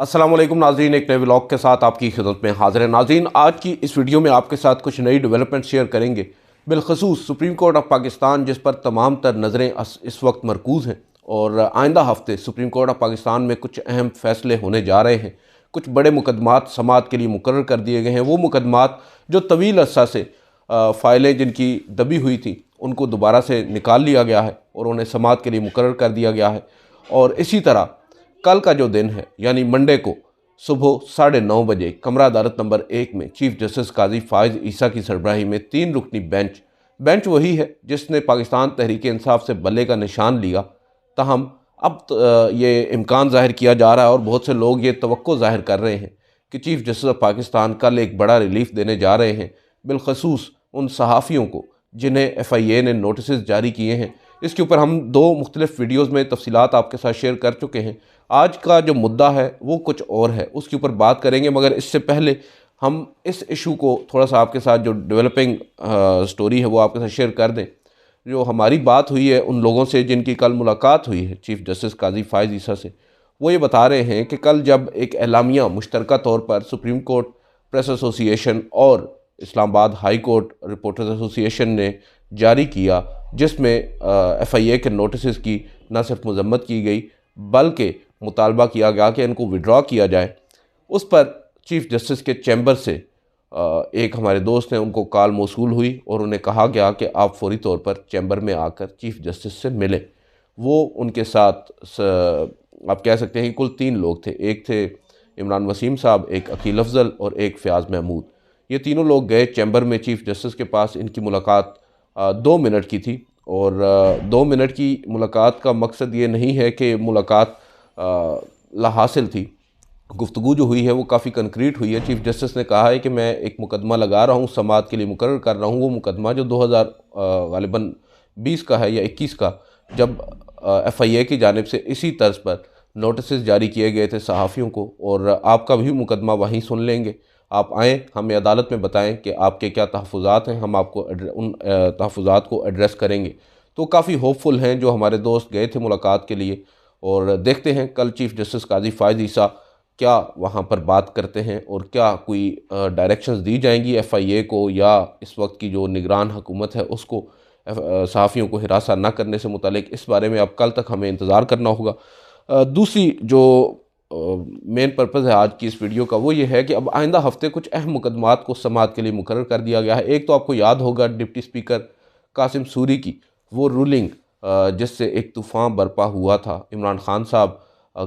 अस्सलाम वालेकुम नाज़रीन, एक नए व्लॉग के साथ आपकी खिदमत में हाज़िर है। नाज़रीन, आज की इस वीडियो में आपके साथ कुछ नई डेवलपमेंट शेयर करेंगे, बिलखसूस सुप्रीम कोर्ट ऑफ पाकिस्तान, जिस पर तमाम तर नज़रें इस वक्त मरकूज़ हैं। और आइंदा हफ्ते सुप्रीम कोर्ट ऑफ पाकिस्तान में कुछ अहम फ़ैसले होने जा रहे हैं। कुछ बड़े मुकदमात समाअत के लिए मुकर्रर कर दिए गए हैं। वो मुकदमात जो तवील अरसा से फ़ाइलें जिनकी दबी हुई थी, उनको दोबारा से निकाल लिया गया है और उन्हें समाअत के लिए मुकर्रर कर दिया गया है। और इसी तरह कल का जो दिन है, यानी मंडे को सुबह 9:30 बजे कमरा अदालत नंबर 1 में चीफ जस्टिस काजी फ़ाइज़ ईसा की सरबराही में 3 रुकनी बेंच वही है जिसने पाकिस्तान तहरीक इंसाफ से बल्ले का निशान लिया। तहम अब ये इम्कान ज़ाहिर किया जा रहा है और बहुत से लोग ये तवक्को ज़ाहिर कर रहे हैं कि चीफ जस्टिस ऑफ पाकिस्तान कल एक बड़ा रिलीफ देने जा रहे हैं, बिलखसूस उन सहाफ़ियों को जिन्हें FIA ने नोटिस जारी किए हैं। इसके ऊपर हम 2 मुख्तलिफ़ वीडियोज़ में तफसीलात आपके साथ शेयर कर चुके हैं। आज का जो मुद्दा है वो कुछ और है, उसके ऊपर बात करेंगे, मगर इससे पहले हम इस इशू को थोड़ा सा आपके साथ जो डेवलपिंग स्टोरी है वो आपके साथ शेयर कर दें। जो हमारी बात हुई है उन लोगों से जिनकी कल मुलाकात हुई है चीफ जस्टिस काजी फ़ाइज़ ईसा से, वो ये बता रहे हैं कि कल जब एक एलामिया मुश्तरका तौर पर सुप्रीम कोर्ट प्रेस एसोसिएशन और Islamabad high court reporters association ने जारी किया, जिसमें FIA के नोटिस की न सिर्फ मजम्मत की गई बल्कि मुतालबा किया गया कि इनको विड्रॉ किया जाए, उस पर चीफ जस्टिस के चैम्बर से एक हमारे दोस्त हैं, उनको कॉल मौसूल हुई और उन्हें कहा गया कि आप फौरी तौर पर चैम्बर में आकर चीफ जस्टिस से मिलें। वो उनके साथ आप कह सकते हैं कुल 3 लोग थे। एक थे इमरान वसीम साहब, एक अकील अफजल और एक फ़याज़ महमूद। ये तीनों लोग गए चैम्बर में चीफ जस्टिस के पास। इनकी मुलाकात 2 मिनट की थी और 2 मिनट की मुलाकात का मकसद ये नहीं है कि मुलाकात लाहासिल थी। गुफ्तगू जो हुई है वो काफ़ी कंक्रीट हुई है। चीफ जस्टिस ने कहा है कि मैं एक मुकदमा लगा रहा हूँ, समाअत के लिए मुकर्रर कर रहा हूँ। वो मुकदमा जो 2000 गालिबन 20 का है या 21 का, जब FIA की जानिब से इसी तर्ज पर नोटिस जारी किए गए थे सहाफ़ियों को, और आपका भी मुकदमा वहीं सुन लेंगे। आप आएँ, हमें अदालत में बताएं कि आपके क्या तहफ़्फ़ुज़ात हैं, हम आपको उन तहफ़्फ़ुज़ात को एड्रेस करेंगे। तो काफ़ी होपफुल हैं जो हमारे दोस्त गए थे मुलाकात के लिए, और देखते हैं कल चीफ जस्टिस काजी फ़ाइज़ ईसा क्या वहाँ पर बात करते हैं और क्या कोई डायरेक्शंस दी जाएंगी FIA को या इस वक्त की जो निगरान हुकूमत है उसको सहाफ़ियों को हिरासा न करने से मुतालिक। इस बारे में अब कल तक हमें इंतज़ार करना होगा। दूसरी जो मेन पर्पज़ है आज की इस वीडियो का वो ये है कि अब आइंदा हफ्ते कुछ अहम मुकदमात को समाअत के लिए मुकर्रर कर दिया गया है। एक तो आपको याद होगा डिप्टी स्पीकर कासिम सूरी की वो रूलिंग, जिससे एक तूफ़ान बरपा हुआ था। इमरान खान साहब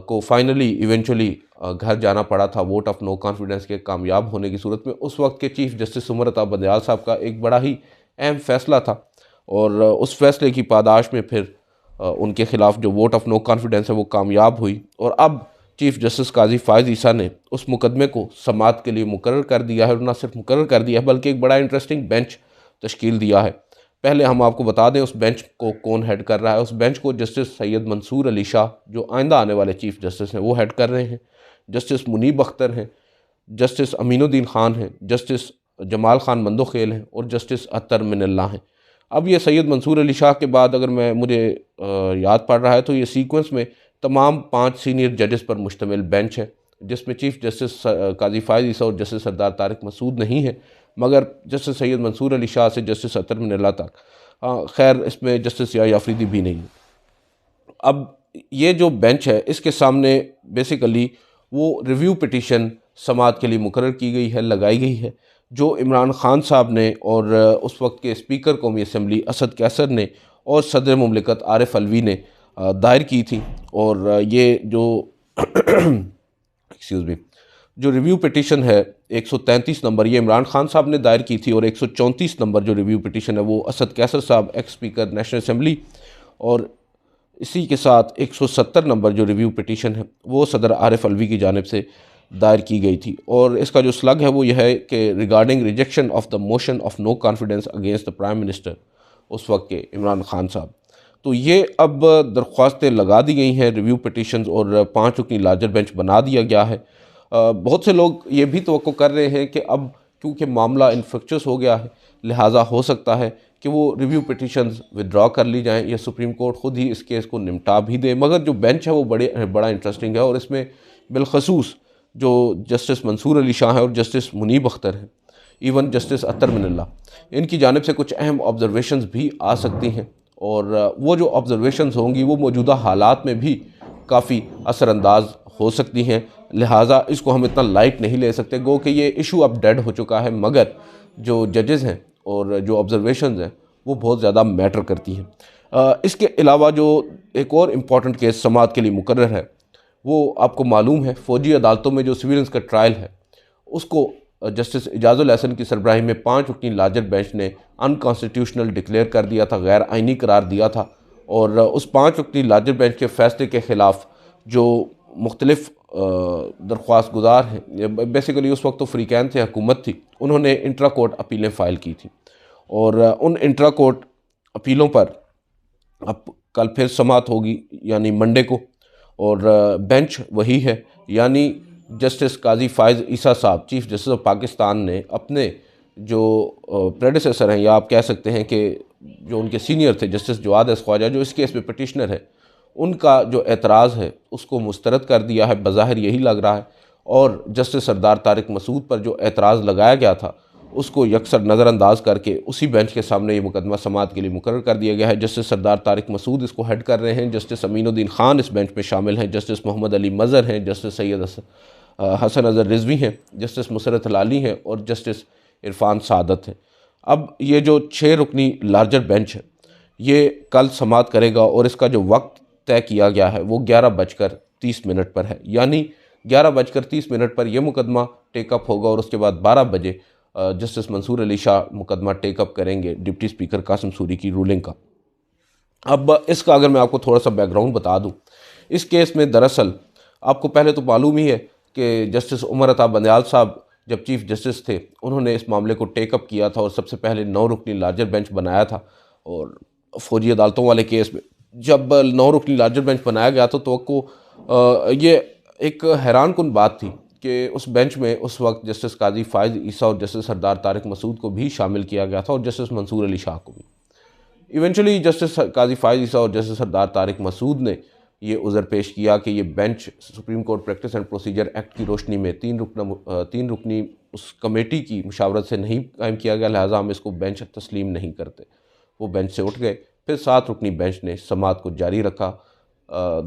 को फाइनली इवेंचुअली घर जाना पड़ा था वोट ऑफ नो कॉन्फिडेंस के कामयाब होने की सूरत में। उस वक्त के चीफ जस्टिस उमर अता बंदयाल साहब का एक बड़ा ही अहम फ़ैसला था, और उस फैसले की पादाश में फिर उनके ख़िलाफ़ जो वोट ऑफ नो कॉन्फिडेंस है वो कामयाब हुई। और अब चीफ जस्टिस काजी फ़ाइज़ ईसा ने उस मुकदमे को समाअत के लिए मुकर्रर कर दिया है, और न सिर्फ मुकर्रर कर दिया है बल्कि एक बड़ा इंटरेस्टिंग बेंच तश्कील दिया है। पहले हम आपको बता दें उस बेंच को कौन हेड कर रहा है। उस बेंच को जस्टिस सैयद मंसूर अली शाह, जो आइंदा आने वाले चीफ जस्टिस हैं, वो हेड कर रहे हैं। जस्टिस मुनीब अख्तर हैं, जस्टिस अमीनुद्दीन ख़ान हैं, जस्टिस जमाल ख़ान मंदोखेल हैं और जस्टिस अत्तर मिनल्ला हैं। अब ये सैयद मंसूर अली शाह के बाद अगर मुझे याद पड़ रहा है तो ये सीक्वेंस में तमाम 5 सीनियर जजेस पर मुश्तमिल बेंच है, जिसमें चीफ जस्टिस काजी फ़ाइज़ ईसा और जस्टिस सरदार तारिक मसूद नहीं है, मगर जस्टिस सैयद मंसूर अली शाह से जस्टिस अत्तर मिनल्ला तक, खैर इसमें जस्टिस या आफरीदी भी नहीं। अब ये जो बेंच है इसके सामने बेसिकली वो रिव्यू पिटीशन समाअत के लिए मुकर्रर की गई है, लगाई गई है, जो इमरान खान साहब ने और उस वक्त के स्पीकर कौमी असम्बली असद कैसर ने और सदर मुमलिकत आरिफ अलवी ने दायर की थी। और ये जो एक्सक्यूज़ मी, जो रिव्यू पिटीशन है 133 नंबर, ये इमरान खान साहब ने दायर की थी, और 134 नंबर जो रिव्यू पिटीशन है वो असद कैसर साहब एक्स स्पीकर नेशनल असम्बली, और इसी के साथ 170 नंबर जो रिव्यू पिटीशन है वो सदर आरिफ अलवी की जानिब से दायर की गई थी। और इसका जो स्लग है वो यह है कि regarding rejection of the motion of no confidence against the prime minister, उस वक्त के इमरान खान साहब। तो ये अब दरख्वास्तें लगा दी गई हैं, रिव्यू पिटीशंस, और 5 रुकनी लार्जर बेंच बना दिया गया है। बहुत से लोग ये भी तवक्को कर रहे हैं कि अब क्योंकि मामला इन्फ्रक्चस हो गया है, लिहाजा हो सकता है कि वो रिव्यू पिटीशंस विदड्रॉ कर ली जाएं या सुप्रीम कोर्ट ख़ुद ही इस केस को निपटा भी दे। मगर जो बेंच है वो बड़ा इंटरेस्टिंग है, और इसमें बिलखसूस जो जस्टिस मंसूर अली शाह हैं और जस्टिस मुनीब अख्तर हैं, इवन जस्टिस अतर मिनल्ला, इनकी जानिब से कुछ अहम ऑब्जर्वेशंस भी आ सकती हैं और वो जो ऑब्जर्वेशंस होंगी वो मौजूदा हालात में भी काफ़ी असरअंदाज हो सकती हैं। लिहाजा इसको हम इतना लाइट नहीं ले सकते, गो कि ये इशू अब डेड हो चुका है, मगर जो जजेज़ हैं और जो ऑब्जर्वेशंस हैं वो बहुत ज़्यादा मैटर करती हैं। इसके अलावा जो एक और इम्पॉर्टेंट केस समाअत के लिए मुकर्रर है, वो आपको मालूम है फ़ौजी अदालतों में जो सिविलियंस का ट्रायल है उसको जस्टिस एजाजुल एहसन की सरबराही में 5 रुकनी लार्जर बेंच ने अनकॉन्स्टिट्यूशनल डिक्लेयर कर दिया था, गैर आइनी करार दिया था। और उस 5 रुकनी लार्जर बेंच के फ़ैसले के ख़िलाफ़ जो मुख्तलिफ़ दरख्वास्त गुजार हैं, बेसिकली उस वक्त तो फ्रीकैन थे, हुकूमत थी, उन्होंने इंट्रा कोर्ट अपीलें फ़ाइल की थी और उन इंट्रा कोर्ट अपीलों पर अब कल फिर समाअत होगी यानी मंडे को, और बेंच वही है, यानी जस्टिस काजी फ़ाइज़ ईसा साहब चीफ़ जस्टिस ऑफ पाकिस्तान ने अपने जो प्रेडिसेसर हैं, या आप कह सकते हैं कि जो उनके सीनियर थे जस्टिस जवाद एस ख्वाजा, जो इस केस में पटिशनर है, उनका जो एतराज़ है उसको मुस्तरद कर दिया है, बज़ाहिर यही लग रहा है। और जस्टिस सरदार तारिक मसूद पर जो एतराज़ लगाया गया था उसको यकसर नज़रअंदाज करके उसी बेंच के सामने ये मुकदमा समाअत के लिए मुकर्रर कर दिया गया है। जस्टिस सरदार तारिक मसूद इसको हेड कर रहे हैं, जस्टिस अमीनुद्दीन ख़ान इस बेंच में शामिल हैं, जस्टिस मोहम्मद अली मज़हर हैं, जस्टिस सैयद हसन अज़हर रिजवी हैं, जस्टिस मुसरत लाली हैं और जस्टिस इरफान सादत हैं। अब ये जो 6 रुकनी लार्जर बेंच है ये कल समाअत करेगा और इसका जो वक्त तय किया गया है वो 11:30 पर है, यानी 11:30 पर यह मुकदमा टेकअप होगा और उसके बाद 12 बजे जस्टिस मंसूर अली शाह मुकदमा टेकअप करेंगे डिप्टी स्पीकर कासिम सूरी की रूलिंग का। अब इसका अगर मैं आपको थोड़ा सा बैकग्राउंड बता दूं, इस केस में दरअसल आपको पहले तो मालूम ही है कि जस्टिस उमर अता बंदयाल साहब जब चीफ़ जस्टिस थे उन्होंने इस मामले को टेकअप किया था और सबसे पहले 9 रुकनी लार्जर बेंच बनाया था। और फ़ौजी अदालतों वाले केस में जब 9 रुकनी लार्जर बेंच बनाया गया तो ये एक हैरान कुन बात थी कि उस बेंच में उस वक्त जस्टिस काजी फ़ाइज़ ईसा और जस्टिस सरदार तारिक मसूद को भी शामिल किया गया था और जस्टिस मंसूर अली शाह को भी। इवेंचुअली जस्टिस काजी फ़ाइज़ ईसा और जस्टिस सरदार तारिक मसूद ने ये उज़र पेश किया कि ये bench supreme court practice and procedure act की रोशनी में 3 रुकनी उस कमेटी की मुशावरत से नहीं कायम किया गया, लिहाजा हम इसको बेंच तस्लीम नहीं करते। वो बेंच से उठ गए। फिर 7 रुकनी बेंच ने समाअत को जारी रखा।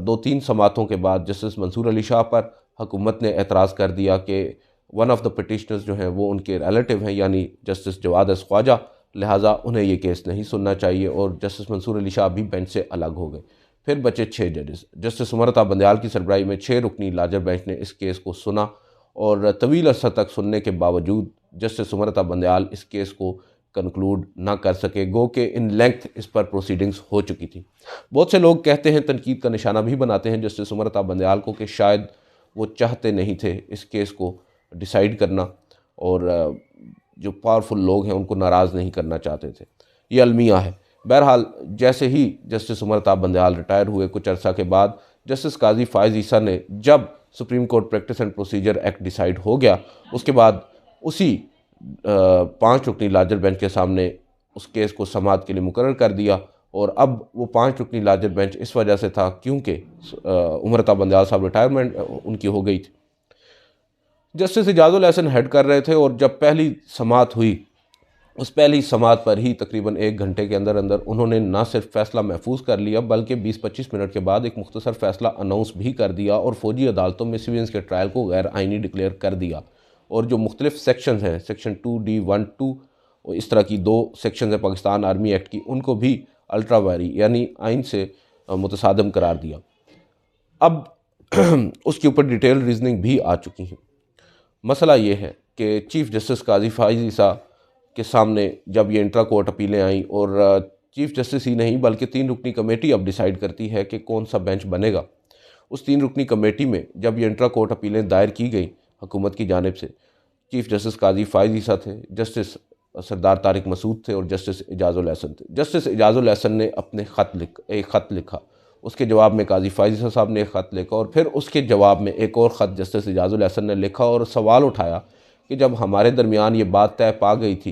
2-3 समाअतों के बाद जस्टिस मंसूर अली शाह पर हुकूमत ने एतराज़ कर दिया कि वन ऑफ द पटिशनर्स जो हैं वो उनके रिलेटिव हैं, यानी जस्टिस जवाद एस ख्वाजा, लिहाजा उन्हें ये केस नहीं सुनना चाहिए और जस्टिस मंसूर अली शाह भी बेंच से अलग हो गए। फिर बचे 6 जजेस। जस्टिस उमर अता बंदयाल की सरबराही में 6 रुकनी लार्जर बेंच ने इस केस को सुना और तवील अरसा तक सुनने के बावजूद जस्टिस उमर अता बंदयाल इस केस को कंक्लूड ना कर सके, गो कि इन लेंथ इस पर प्रोसीडिंग्स हो चुकी थी। बहुत से लोग कहते हैं, तनकीद का निशाना भी बनाते हैं जस्टिस उमर अता बंदयाल को कि शायद वो चाहते नहीं थे इस केस को डिसाइड करना और जो पावरफुल लोग हैं उनको नाराज़ नहीं करना चाहते थे। ये अलमिया है। बहरहाल जैसे ही जस्टिस उमर अता बंदयाल रिटायर हुए कुछ अर्सा के बाद जस्टिस काजी फ़ाइज़ ईसा ने, जब supreme court practice and procedure act decide हो गया, उसके बाद उसी 5 रुकनी लार्जर बेंच के सामने उस केस को समाअत के लिए मुकर्रर कर दिया। और अब वो 5 रुकनी लार्जर बेंच इस वजह से था क्योंकि उमर अता बंदयाल साहब रिटायरमेंट उनकी हो गई थी। जस्टिस एजाजुल एहसन हेड कर रहे थे और जब पहली समाअत हुई उस पहली समाअत पर ही तकरीबन 1 घंटे के अंदर अंदर उन्होंने ना सिर्फ फ़ैसला महफूज कर लिया बल्कि 20-25 मिनट के बाद एक मुख्तसर फ़ैसला अनाउंस भी कर दिया और फ़ौजी अदालतों में सिविलियंस के ट्रायल को गैर आइनी डिक्लेयर कर दिया। और जो मुख्तलिफ सेक्शंस हैं, सेक्शन 2D1-2 और इस तरह की 2 सेक्शन हैं पाकिस्तान आर्मी एक्ट की, उनको भी अल्ट्रा वायरी यानी आइन से मुतसादम करार दिया। अब उसके ऊपर डिटेल रीजनिंग भी आ चुकी है। मसला ये है कि चीफ़ जस्टिस काजी फ़ाइज़ ईसा के सामने जब ये इंट्रा कोर्ट अपीलें आईं और चीफ़ जस्टिस ही नहीं बल्कि 3 रुकनी कमेटी अब डिसाइड करती है कि कौन सा बेंच बनेगा। उस 3 रुकनी कमेटी में जब ये इंट्रा कोर्ट अपीलें दायर की गई हुकूमत की जानिब से, चीफ़ जस्टिस काजी फ़ाइज़ ईसा थे, जस्टिस सरदार तारिक मसूद थे और जस्टिस एजाजुल एहसन थे। जस्टिस एजाजुल एहसन ने अपने एक ख़त लिखा, उसके जवाब में काजी फ़ाइज़ ईसा साहब ने एक ख़त लिखा और फिर उसके जवाब में एक और ख़त जस्टिस एजाजुल एहसन ने लिखा और सवाल उठाया कि जब हमारे दरमियान ये बात तय पा गई थी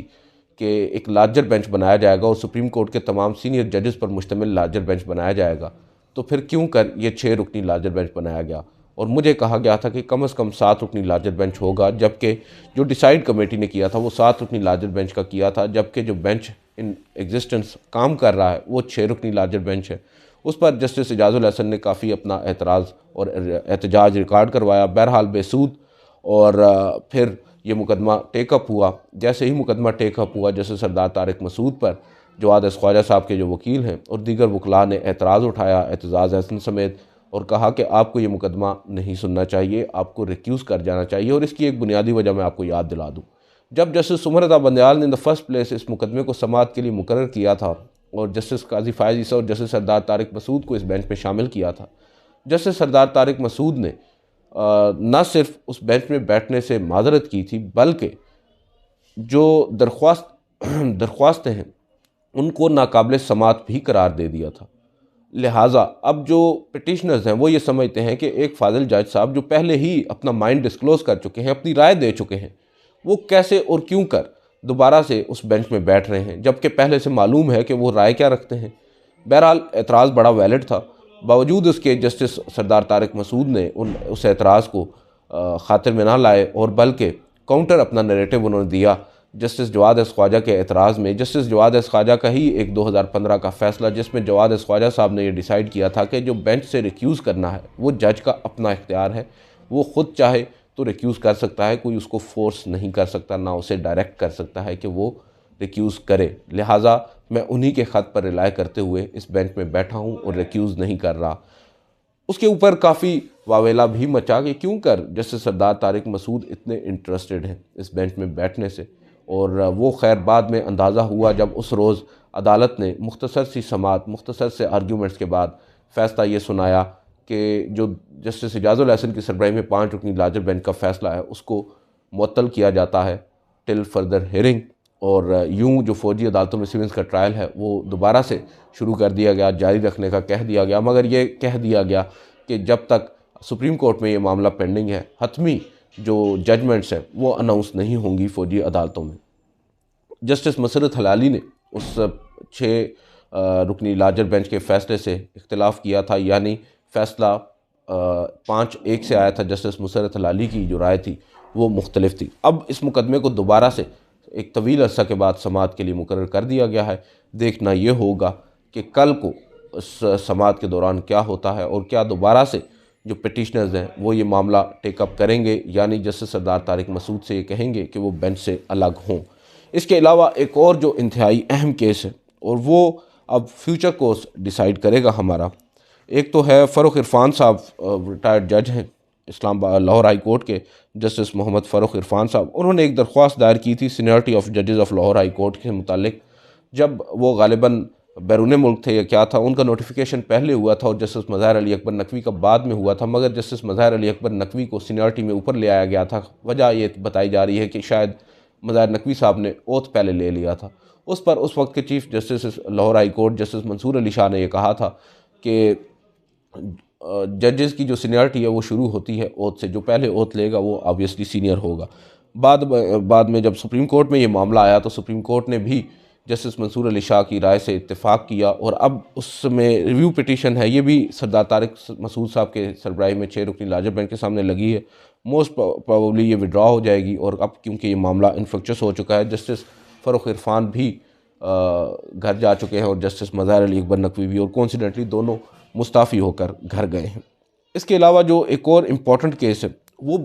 कि एक लार्जर बेंच बनाया जाएगा और सुप्रीम कोर्ट के तमाम सीनियर जजेस पर मुश्तमिल लार्जर बेंच बनाया जाएगा, तो फिर क्यों कर ये 6 रुकनी लार्जर बेंच बनाया गया। और मुझे कहा गया था कि कम से कम 7 रुकनी लार्जर बेंच होगा, जबकि जो डिसाइड कमेटी ने किया था वो 7 रुकनी लार्जर बेंच का किया था, जबकि जो बेंच इन एग्जिस्टेंस काम कर रहा है वो 6 रुकनी लार्जर बेंच है। उस पर जस्टिस इजाज़ुल हसन ने काफ़ी अपना एतराज़ और एहतजाज रिकॉर्ड करवाया। बहरहाल बेसूद और फिर ये मुकदमा टेकअप हुआ। जैसे ही मुकदमा टेकअप हुआ, जैसे सरदार तारिक मसूद पर जवाद एस ख्वाजा साहब के जो वकील हैं और दीगर वकला ने एतराज़ उठाया, एतजाज़ हसन समेत, और कहा कि आपको ये मुकदमा नहीं सुनना चाहिए, आपको रिक्यूज़ कर जाना चाहिए। और इसकी एक बुनियादी वजह मैं आपको याद दिला दूँ। जब जस्टिस उमर रज़ा बंदयाल ने इन द फर्स्ट प्लेस इस मुकदमे को समाअत के लिए मुकर्रर किया था और जस्टिस काजी फ़ायज़ ईसा और जस्टिस सरदार तारिक मसूद को इस बेंच में शामिल किया था, जस्टिस सरदार तारिक मसूद ने न सिर्फ उस बेंच में बैठने से माजरत की थी, बल्कि जो दरख्वास्तें हैं उनको नाकाबिल समाअत भी करार दे दिया था। लिहाजा अब जो पिटिशनर्स हैं वो ये समझते हैं कि एक फाजिल जज साहब जो पहले ही अपना माइंड डिस्क्लोज़ कर चुके हैं, अपनी राय दे चुके हैं, वो कैसे और क्यों कर दोबारा से उस बेंच में बैठ रहे हैं, जबकि पहले से मालूम है कि वो राय क्या रखते हैं। बहरहाल एतराज़ बड़ा वैलिड था। बावजूद उसके जस्टिस सरदार तारिक मसूद ने उस एतराज़ को खातिर में ना लाए और बल्कि काउंटर अपना नैरेटिव उन्होंने दिया जस्टिस जवाद एस ख्वाजा के एतराज़ में। जस्टिस जवाद एस ख्वाजा का ही एक 2015 का फ़ैसला, जिसमें जवाद एस ख्वाजा साहब ने ये डिसाइड किया था कि जो बेंच से रिक्यूज़ करना है वो जज का अपना इख्तियार है, वो ख़ुद चाहे तो रिक्यूज़ कर सकता है, कोई उसको फोर्स नहीं कर सकता, ना उसे डायरेक्ट कर सकता है कि वो रिक्यूज़ करे। लिहाजा मैं उन्हीं के ख़त पर रिलाय करते हुए इस बेंच में बैठा हूँ और रिक्यूज़ नहीं कर रहा। उसके ऊपर काफ़ी वावेला भी मचा कि क्यों कर जस्टिस सरदार तारिक मसूद इतने इंटरेस्टेड हैं इस बेंच में बैठने से। और वो खैर बाद में अंदाज़ा हुआ जब उस रोज़ अदालत ने मुख्तसर सी समाअत, मुख्तसर से आर्ग्यूमेंट्स के बाद फ़ैसला ये सुनाया कि जो जस्टिस इजाज़ुल हसन की सरबराही में 5 रुकनी लार्जर बेंच का फ़ैसला है उसको मुअत्तल किया जाता है टिल फर्दर हियरिंग, और यूं जो फ़ौजी अदालतों में सिविल्स का ट्रायल है वो दोबारा से शुरू कर दिया गया, जारी रखने का कह दिया गया। मगर ये कह दिया गया कि जब तक सुप्रीम कोर्ट में ये मामला पेंडिंग है, हतमी जो जजमेंट्स हैं वो अनाउंस नहीं होंगी फ़ौजी अदालतों में। जस्टिस मसरत हलाली ने उस 6 रुकनी लार्जर बेंच के फ़ैसले से इख्तिलाफ़ किया था, यानी फ़ैसला 5-1 से आया था। जस्टिस मसरत हलाली की जो राय थी वो मुख्तलिफ थी। अब इस मुकदमे को दोबारा से एक तवील अरसा के बाद समाअत के लिए मुकर्रर कर दिया गया है। देखना ये होगा कि कल को उस समाअत के दौरान क्या होता है और क्या दोबारा से जो पिटिशनर्स हैं वो ये मामला टेकअप करेंगे, यानी जस्टिस सरदार तारिक मसूद से ये कहेंगे कि वो बेंच से अलग हों। इसके अलावा एक और जो इंतहाई अहम केस है और वो अब फ्यूचर कोर्स डिसाइड करेगा हमारा, एक तो है फ़ारूक इरफान साहब, रिटायर्ड जज हैं इस्लामाबाद लाहौर हाई कोर्ट के, जस्टिस मोहम्मद फ़ारूक इरफान साहब। उन्होंने एक दरख्वास्त दायर की थी सीनियरिटी ऑफ जजेस ऑफ लाहौर हाई कोर्ट के मुतालिक। जब वो गालिबन बैरून मुल्क थे या क्या था, उनका नोटिफिकेशन पहले हुआ था और जस्टिस मज़ाहिर अली अकबर नकवी का बाद में हुआ था, मगर जस्टिस मज़ाहिर अली अकबर नकवी को सीनियरिटी में ऊपर ले आया गया था। वजह ये बताई जा रही है कि शायद मज़ाहिर नकवी साहब ने ओथ पहले ले लिया था। उस पर उस वक्त के chief justice Lahore high court justice Mansoor Ali Shah ने यह कहा था कि जजेस की जो सीनियरिटी है वो शुरू होती है ओथ से, जो पहले ओथ लेगा वो ऑब्वियसली सीनियर होगा। बाद में जब सुप्रीम कोर्ट में ये मामला आया तो सुप्रीम कोर्ट ने भी जस्टिस मंसूर अली शाह की राय से इत्तेफाक किया और अब उसमें रिव्यू पिटीशन है, ये भी सरदार तारिक मसूद साहब के सरबराही में 6 रुकनी लार्जर बेंच के सामने लगी है। मोस्ट प्रोबेबली ये विड्रॉ हो जाएगी और अब क्योंकि ये मामला इन्फेक्शस हो चुका है, जस्टिस फ़ारूक इरफान भी घर जा चुके हैं और जस्टिस मज़ाहिर अली अकबर नकवी भी, और कोइंसिडेंटली दोनों मुस्ताफ़ी होकर घर गए हैं। इसके अलावा जो एक और इम्पॉर्टेंट केस है वो,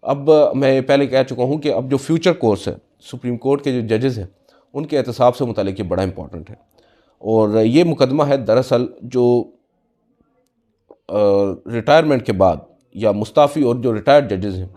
अब मैं पहले कह चुका हूँ कि अब जो फ्यूचर कोर्स है सुप्रीम कोर्ट के जो जजेस हैं उनके एहतसाब से मुतालिक ये बड़ा इंपॉर्टेंट है। और ये मुकदमा है दरअसल जो रिटायरमेंट के बाद या मुस्ताफ़ी और जो रिटायर्ड जजेस हैं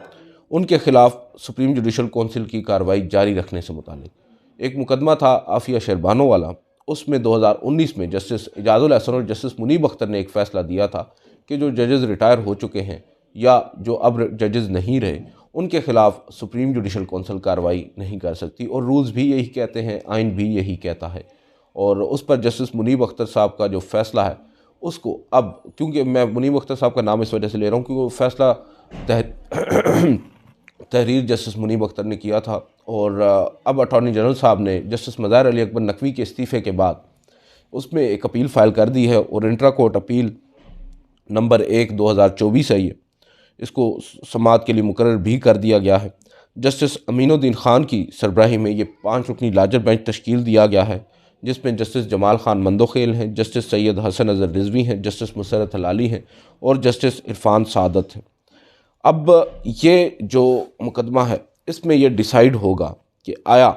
उनके ख़िलाफ़ सुप्रीम जुडिशल कौंसिल की कार्रवाई जारी रखने से मुतालिक एक मुकदमा था आफिया शरबानो वाला। उसमें 2019 में जस्टिस इजाज़ुल हसन और जस्टिस मुनीब अख्तर ने एक फ़ैसला दिया था कि जो जजेस रिटायर हो चुके हैं या जो अब जजेस नहीं रहे उनके ख़िलाफ़ सुप्रीम जुडिशल कौंसिल कार्रवाई नहीं कर सकती, और रूल्स भी यही कहते हैं, आइन भी यही कहता है। और उस पर जस्टिस मुनीब अख्तर साहब का जो फ़ैसला है उसको अब, क्योंकि मैं मुनीब अख्तर साहब का नाम इस वजह से ले रहा हूँ क्योंकि वो फ़ैसला तहरीर जस्टिस मुनीब अख्तर ने किया था, और अब अटॉर्नी जनरल साहब ने जस्टिस मज़ाहिर अली अकबर नकवी के इस्तीफ़े के बाद उसमें एक अपील फ़ाइल कर दी है और इंट्रा कोर्ट अपील नंबर 1/2024 है ये, इसको समाअत के लिए मुकर्रर भी कर दिया गया है। जस्टिस अमीनुद्दीन ख़ान की सरबराही में ये 5 रुकनी लार्जर बेंच तश्कील दिया गया है, जिसमें जस्टिस जमाल ख़ान मंदोखेल हैं, जस्टिस सैयद हसन अज़हर रिजवी हैं, जस्टिस मुसर्रत हलाली हैं और जस्टिस इरफान सादत हैं। अब ये जो मुकदमा है इसमें यह डिसाइड होगा कि आया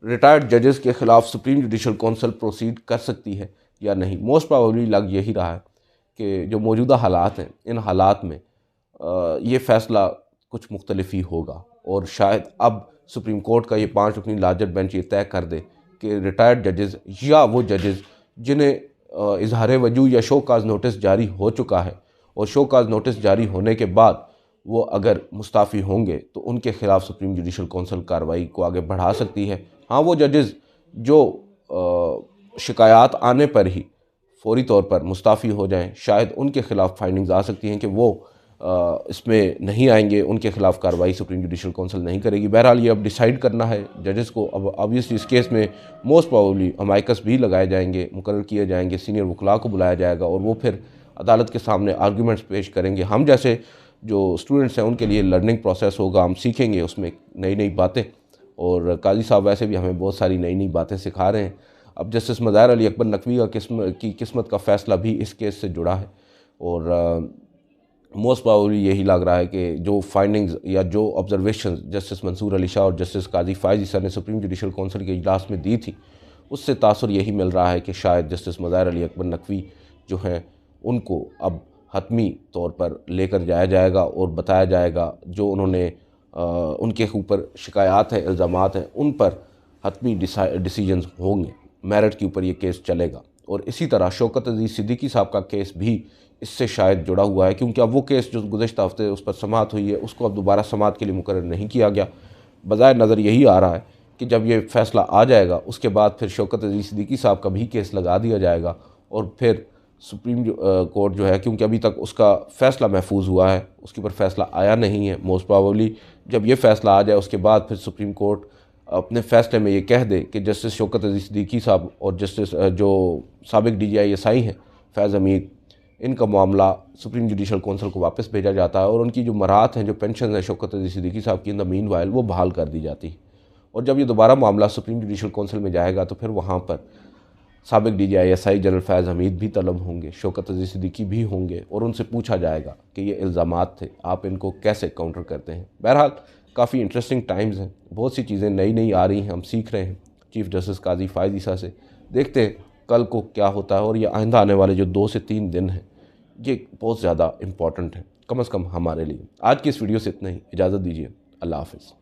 रिटायर्ड जजेस के ख़िलाफ़ सुप्रीम जुडिशल कौंसिल प्रोसीड कर सकती है या नहीं। मोस्ट प्रोबेबली लग यही रहा है कि जो मौजूदा हालात हैं, इन हालात में ये फ़ैसला कुछ मुख्तलिफ ही होगा और शायद अब सुप्रीम कोर्ट का ये 5 रुकनी लार्जर बेंच ये तय कर दे कि रिटायर्ड जजेस या वो जजेस जिन्हें इजहार वजूह या शो काज नोटिस जारी हो चुका है और शो काज नोटिस जारी होने के बाद वो अगर मुस्ताफ़ी होंगे तो उनके ख़िलाफ़ सुप्रीम जुडिशल कौंसिल कार्रवाई को आगे बढ़ा सकती है। हाँ, वो जजेस जो शिकायत आने पर ही फौरी तौर पर मुस्ताफ़ी हो जाएं, शायद उनके ख़िलाफ़ फाइंडिंग्स आ सकती हैं कि वो इसमें नहीं आएंगे, उनके ख़िलाफ़ कार्रवाई सुप्रीम जुडिशल कौंसिल नहीं करेगी। बहरहाल ये अब डिसाइड करना है जजेस को। अब ऑब्वियसली इस केस में मोस्ट प्रोबेबली अमाइकस भी लगाए जाएंगे, मुकर्रर किए जाएंगे, सीनियर वकला को बुलाया जाएगा और वो फिर अदालत के सामने आर्गूमेंट्स पेश करेंगे। हम जैसे जो स्टूडेंट्स हैं उनके लिए लर्निंग प्रोसेस होगा, हम सीखेंगे उसमें नई नई बातें और काजी साहब वैसे भी हमें बहुत सारी नई नई बातें सिखा रहे हैं। अब जस्टिस मज़ाहिर अली अकबर नकवी की किस्मत का फ़ैसला भी इस केस से जुड़ा है और मोस्ट प्रोबेबली यही लग रहा है कि जो फाइंडिंग्स या जो ऑब्जर्वेशन जस्टिस मंसूर अली शाह और जस्टिस काजी फ़ाइज़ ईसा ने सुप्रीम जुडिशल कौंसिल के इजलास में दी थी, उससे तासुर यही मिल रहा है कि शायद जस्टिस मज़ाहिर अली अकबर नकवी जो हैं उनको अब हतमी तौर पर लेकर जाया जाएगा और बताया जाएगा जो उन्होंने उनके ऊपर शिकायत है, इल्ज़ामात हैं, उन पर हतमी डिसीजंस होंगे, मेरिट के ऊपर ये केस चलेगा। और इसी तरह शौकत अज़ीज़ सिद्दीकी साहब का केस भी इससे शायद जुड़ा हुआ है, क्योंकि अब वो केस जो गुज़श्ता हफ्ते उस पर समाअत हुई है उसको अब दोबारा समाअत के लिए मुकर्रर नहीं किया गया। बज़ाहिर नज़र यही आ रहा है कि जब ये फ़ैसला आ जाएगा उसके बाद फिर शौकत अज़ीज़ सिद्दीकी साहब का भी केस लगा दिया जाएगा और फिर सुप्रीम कोर्ट जो है, क्योंकि अभी तक उसका फ़ैसला महफूज हुआ है, उसके ऊपर फ़ैसला आया नहीं है, मोस्ट प्रोबेबली जब ये फ़ैसला आ जाए उसके बाद फिर सुप्रीम कोर्ट अपने फ़ैसले में ये कह दे कि जस्टिस शौकत अज़ीज़ सिद्दीकी साहब और जस्टिस जो साबिक़ DGI हैं फैज़ हमीद, इनका मामला सुप्रीम जुडिशल कौंसिल को वापस भेजा जाता है और उनकी जो मराहत हैं, जो पेंशन है शौकत अज़ीज़ सिद्दीकी साहब की इन द मीन वाइल वो बहाल कर दी जाती है। और जब ये दोबारा मामला सुप्रीम जुडिशल कौंसिल में जाएगा तो फिर वहाँ पर साबिक़ DGI जनरल फैज़ हमीद भी तलब होंगे, शौकत अज़ीज़ सिद्दीकी भी होंगे और उनसे पूछा जाएगा कि ये इल्ज़ामात थे, आप इनको कैसे काउंटर करते हैं। बहरहाल काफ़ी इंटरेस्टिंग टाइम्स हैं, बहुत सी चीज़ें नई नई आ रही हैं, हम सीख रहे हैं चीफ़ जस्टिस काजी फ़ाइज़ ईसा से। देखते हैं कल को क्या होता है और ये आइंदा आने वाले जो 2 से 3 दिन हैं ये बहुत ज़्यादा इम्पॉर्टेंट है, कम से कम हमारे लिए। आज की इस वीडियो से इतना ही, इजाज़त दीजिए, अल्लाह हाफ़िज़।